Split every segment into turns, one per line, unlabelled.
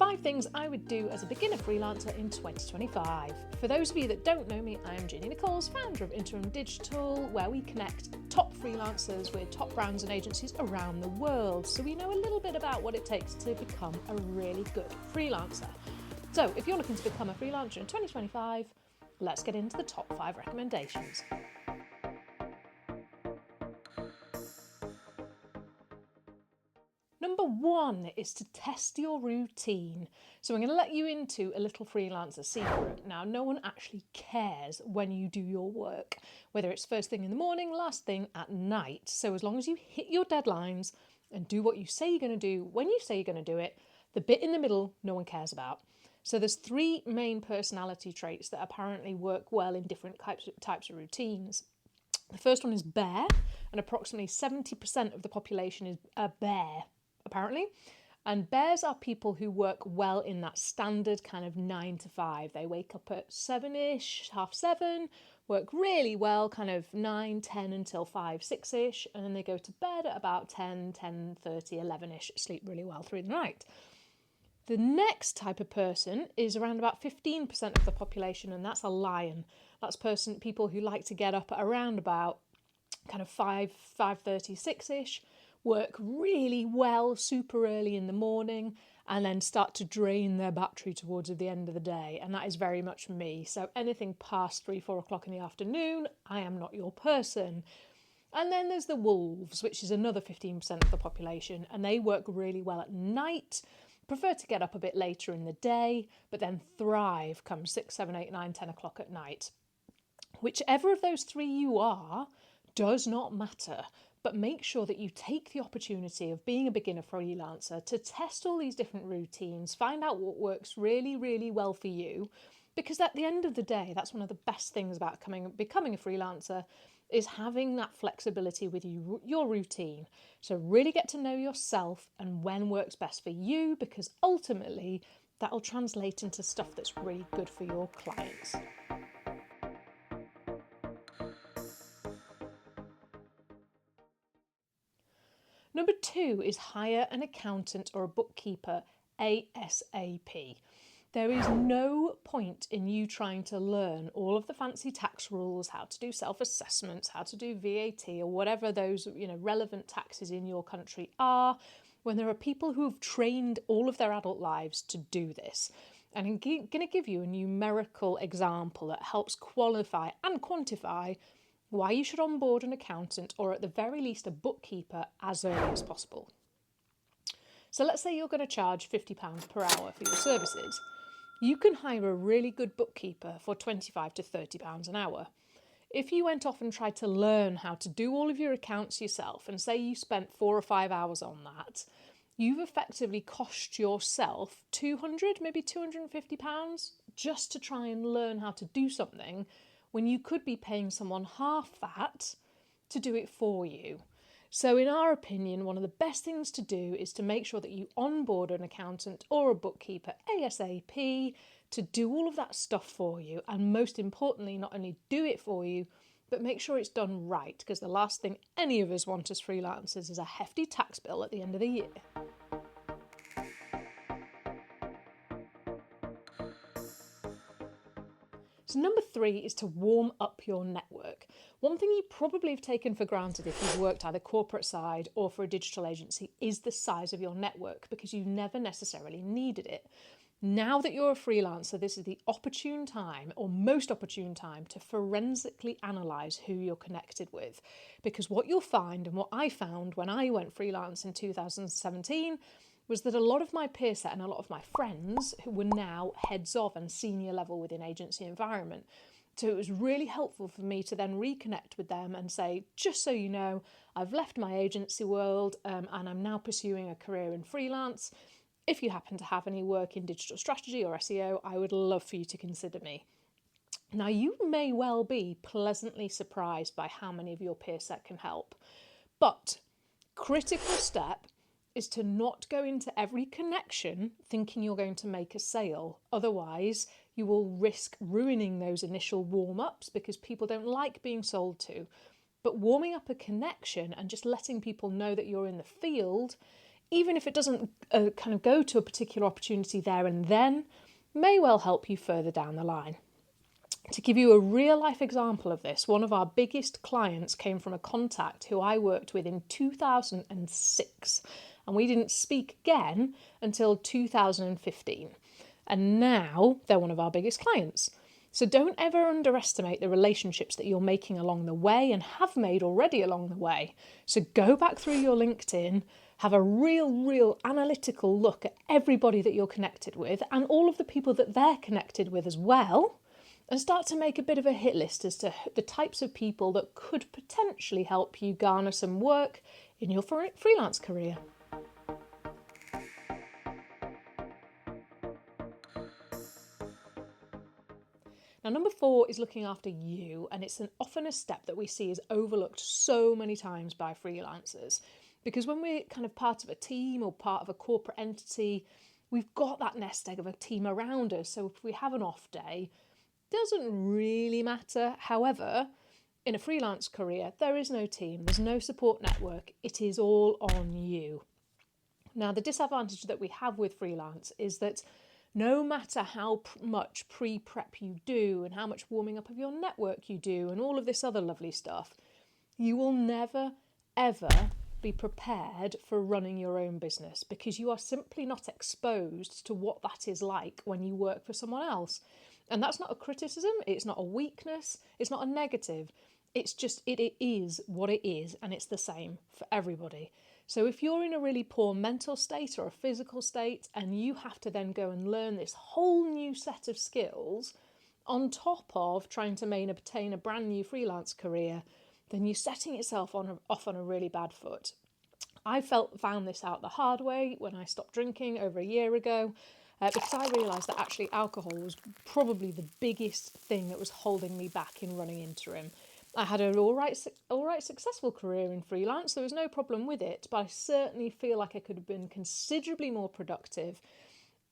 5 things I would do as a beginner freelancer in 2025. For those of you that don't know me, I am Ginny Nichols, founder of Interim Digital, where we connect top freelancers with top brands and agencies around the world, so we know a little bit about what it takes to become a really good freelancer. So if you're looking to become a freelancer in 2025, let's get into the top 5 recommendations. Number 1 is to test your routine. So I'm going to let you into a little freelancer secret. Now, no one actually cares when you do your work, whether it's first thing in the morning, last thing at night. So as long as you hit your deadlines and do what you say you're going to do when you say you're going to do it, the bit in the middle, no one cares about. So there's 3 main personality traits that apparently work well in different types of routines. The first one is bear, and approximately 70% of the population is a bear, apparently. And bears are people who work well in that standard kind of 9 to 5. They wake up at 7ish, half 7, work really well, kind of 9, 10 until 5, 6ish, and then they go to bed at about 10, 10:30, 11ish, sleep really well through the night. The next type of person is around about 15% of the population, and that's a lion. That's people who like to get up at around about kind of 5, 5:30, 6ish, work really well super early in the morning, and then start to drain their battery towards the end of the day. And that is very much me. So anything past 3, 4 o'clock in the afternoon, I am not your person. And then there's the wolves, which is another 15% of the population, and they work really well at night, prefer to get up a bit later in the day, but then thrive come 6, 7, 8, 9, 10 o'clock at night. Whichever of those 3 you are does not matter, but make sure that you take the opportunity of being a beginner freelancer to test all these different routines, find out what works really, really well for you, because at the end of the day, that's one of the best things about becoming a freelancer, is having that flexibility with your routine. So really get to know yourself and when works best for you, because ultimately that'll translate into stuff that's really good for your clients. Number 2 is hire an accountant or a bookkeeper ASAP. There is no point in you trying to learn all of the fancy tax rules, how to do self-assessments, how to do VAT, or whatever those relevant taxes in your country are, when there are people who have trained all of their adult lives to do this. And I'm going to give you a numerical example that helps qualify and quantify why you should onboard an accountant, or at the very least a bookkeeper, as early as possible. So let's say you're going to charge £50 per hour for your services. You can hire a really good bookkeeper for £25 to £30 an hour. If you went off and tried to learn how to do all of your accounts yourself, and say you spent 4 or 5 hours on that, you've effectively cost yourself £200, maybe £250 just to try and learn how to do something, when you could be paying someone half that to do it for you. So in our opinion, one of the best things to do is to make sure that you onboard an accountant or a bookkeeper ASAP to do all of that stuff for you. And most importantly, not only do it for you, but make sure it's done right, because the last thing any of us want as freelancers is a hefty tax bill at the end of the year. So number 3 is to warm up your network. One thing you probably have taken for granted if you've worked either corporate side or for a digital agency is the size of your network, because you never necessarily needed it. Now that you're a freelancer, this is the opportune time, or most opportune time, to forensically analyse who you're connected with. Because what you'll find, and what I found when I went freelance in 2017, was that a lot of my peer set and a lot of my friends who were now heads of and senior level within agency environment. So it was really helpful for me to then reconnect with them and say, just so you know, I've left my agency world and I'm now pursuing a career in freelance. If you happen to have any work in digital strategy or SEO, I would love for you to consider me. Now, you may well be pleasantly surprised by how many of your peer set can help. But critical step is to not go into every connection thinking you're going to make a sale. Otherwise, you will risk ruining those initial warm-ups, because people don't like being sold to. But warming up a connection and just letting people know that you're in the field even if it doesn't kind of go to a particular opportunity there and then, may well help you further down the line. To give you a real life example of this, one of our biggest clients came from a contact who I worked with in 2006, and we didn't speak again until 2015. And now they're one of our biggest clients. So don't ever underestimate the relationships that you're making along the way and have made already along the way. So go back through your LinkedIn, have a real analytical look at everybody that you're connected with and all of the people that they're connected with as well, and start to make a bit of a hit list as to the types of people that could potentially help you garner some work in your freelance career. Now, number 4 is looking after you, and it's often a step that we see is overlooked so many times by freelancers. Because when we're kind of part of a team or part of a corporate entity, we've got that nest egg of a team around us. So if we have an off day, doesn't really matter. However, in a freelance career, there is no team, there's no support network. It is all on you. Now, the disadvantage that we have with freelance is that no matter how much pre-prep you do and how much warming up of your network you do and all of this other lovely stuff, you will never, ever be prepared for running your own business because you are simply not exposed to what that is like when you work for someone else. And that's not a criticism, it's not a weakness, it's not a negative. It's just, it is what it is, and it's the same for everybody. So if you're in a really poor mental state or a physical state and you have to then go and learn this whole new set of skills on top of trying to obtain a brand new freelance career, then you're setting yourself off on a really bad foot. I found this out the hard way when I stopped drinking over a year ago, because I realised that actually alcohol was probably the biggest thing that was holding me back in running interim. I had an all right successful career in freelance. There was no problem with it, but I certainly feel like I could have been considerably more productive.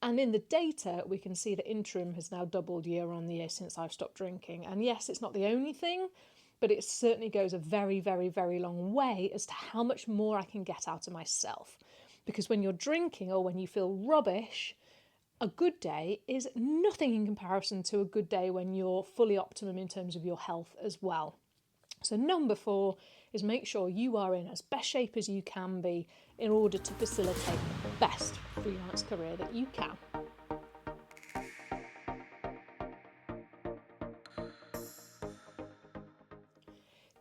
And in the data, we can see that interim has now doubled year on year since I've stopped drinking. And yes, it's not the only thing, but it certainly goes a very, very, very long way as to how much more I can get out of myself. Because when you're drinking or when you feel rubbish, a good day is nothing in comparison to a good day when you're fully optimum in terms of your health as well. So number 4 is make sure you are in as best shape as you can be in order to facilitate the best freelance career that you can.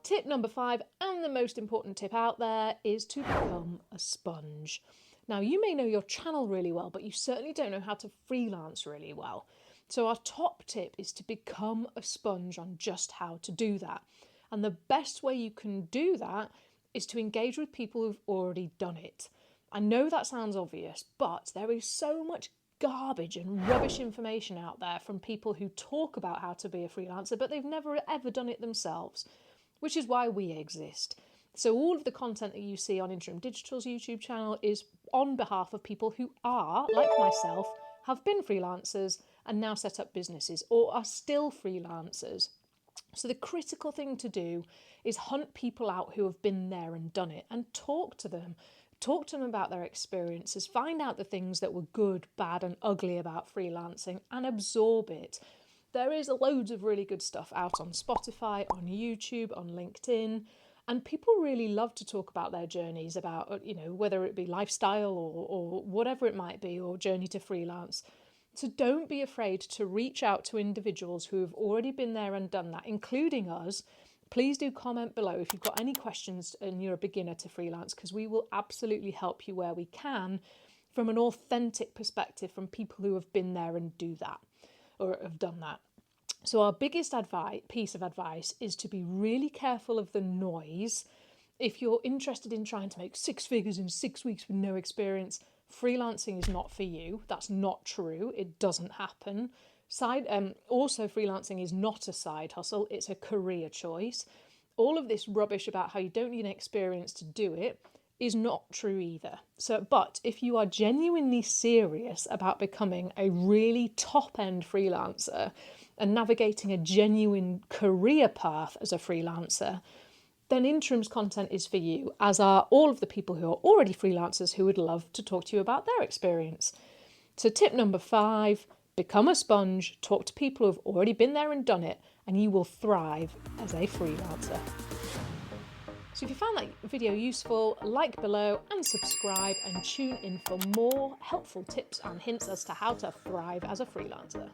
Tip number 5, and the most important tip out there, is to become a sponge. Now, you may know your channel really well, but you certainly don't know how to freelance really well. So our top tip is to become a sponge on just how to do that. And the best way you can do that is to engage with people who've already done it. I know that sounds obvious, but there is so much garbage and rubbish information out there from people who talk about how to be a freelancer, but they've never ever done it themselves, which is why we exist. So all of the content that you see on Interim Digital's YouTube channel is on behalf of people who are, like myself, have been freelancers and now set up businesses or are still freelancers. So the critical thing to do is hunt people out who have been there and done it and talk to them. Talk to them about their experiences, find out the things that were good, bad and ugly about freelancing and absorb it. There is loads of really good stuff out on Spotify, on YouTube, on LinkedIn, and people really love to talk about their journeys, about, whether it be lifestyle or whatever it might be, or journey to freelance. So don't be afraid to reach out to individuals who have already been there and done that, including us. Please do comment below if you've got any questions and you're a beginner to freelance, because we will absolutely help you where we can from an authentic perspective from people who have been there and do that or have done that. So our biggest piece of advice is to be really careful of the noise. If you're interested in trying to make 6 figures in 6 weeks with no experience, freelancing is not for you. That's not true. It doesn't happen. Also, freelancing is not a side hustle. It's a career choice. All of this rubbish about how you don't need an experience to do it is not true either. But if you are genuinely serious about becoming a really top-end freelancer and navigating a genuine career path as a freelancer, then interims content is for you, as are all of the people who are already freelancers who would love to talk to you about their experience. So tip number 5, become a sponge, talk to people who have already been there and done it, and you will thrive as a freelancer. So if you found that video useful, like below and subscribe, and tune in for more helpful tips and hints as to how to thrive as a freelancer.